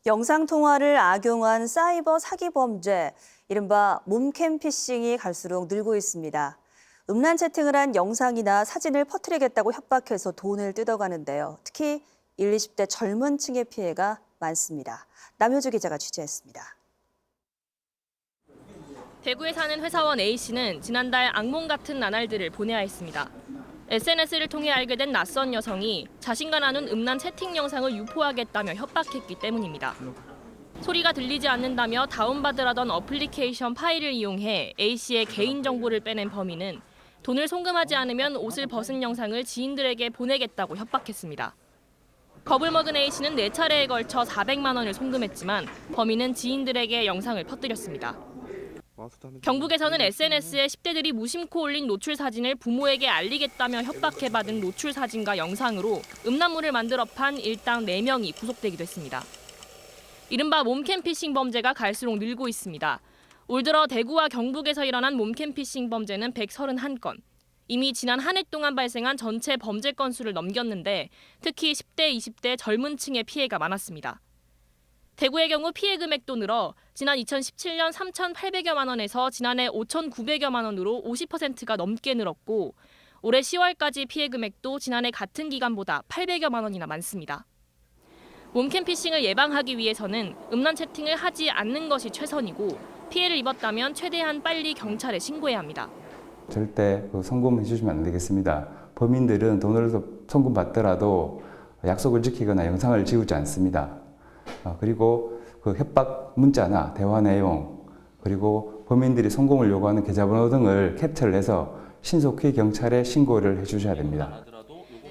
영상통화를 악용한 사이버 사기 범죄, 이른바 몸캠 피싱이 갈수록 늘고 있습니다. 음란 채팅을 한 영상이나 사진을 퍼뜨리겠다고 협박해서 돈을 뜯어가는데요. 특히 20, 20대 젊은 층의 피해가 많습니다. 남효주 기자가 취재했습니다. 대구에 사는 회사원 A씨는 지난달 악몽 같은 나날들을 보내야 했습니다. SNS를 통해 알게 된 낯선 여성이 자신과 나눈 음란 채팅 영상을 유포하겠다며 협박했기 때문입니다. 소리가 들리지 않는다며 다운받으라던 어플리케이션 파일을 이용해 A씨의 개인정보를 빼낸 범인은 돈을 송금하지 않으면 옷을 벗은 영상을 지인들에게 보내겠다고 협박했습니다. 겁을 먹은 A씨는 4차례에 걸쳐 400만 원을 송금했지만 범인은 지인들에게 영상을 퍼뜨렸습니다. 경북에서는 SNS에 10대들이 무심코 올린 노출 사진을 부모에게 알리겠다며 협박해 받은 노출 사진과 영상으로 음란물을 만들어 판 일당 4명이 구속되기도 했습니다. 이른바 몸캠 피싱 범죄가 갈수록 늘고 있습니다. 올 들어 대구와 경북에서 일어난 몸캠 피싱 범죄는 131건. 이미 지난 한 해 동안 발생한 전체 범죄 건수를 넘겼는데 특히 10대, 20대 젊은 층의 피해가 많았습니다. 대구의 경우 피해 금액도 늘어 지난 2017년 3,800여만 원에서 지난해 5,900여만 원으로 50%가 넘게 늘었고 올해 10월까지 피해 금액도 지난해 같은 기간보다 800여만 원이나 많습니다. 몸캠 피싱을 예방하기 위해서는 음란 채팅을 하지 않는 것이 최선이고 피해를 입었다면 최대한 빨리 경찰에 신고해야 합니다. 절대 송금해 주시면 안 되겠습니다. 범인들은 돈을 송금받더라도 약속을 지키거나 영상을 지우지 않습니다. 그리고 그 협박 문자나 대화 내용, 그리고 범인들이 송금을 요구하는 계좌번호 등을 캡처를 해서 신속히 경찰에 신고를 해주셔야 됩니다.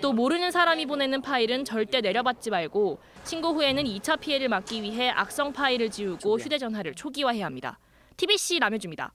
또 모르는 사람이 보내는 파일은 절대 내려받지 말고 신고 후에는 2차 피해를 막기 위해 악성 파일을 지우고 휴대전화를 초기화해야 합니다. TBC 남효주입니다.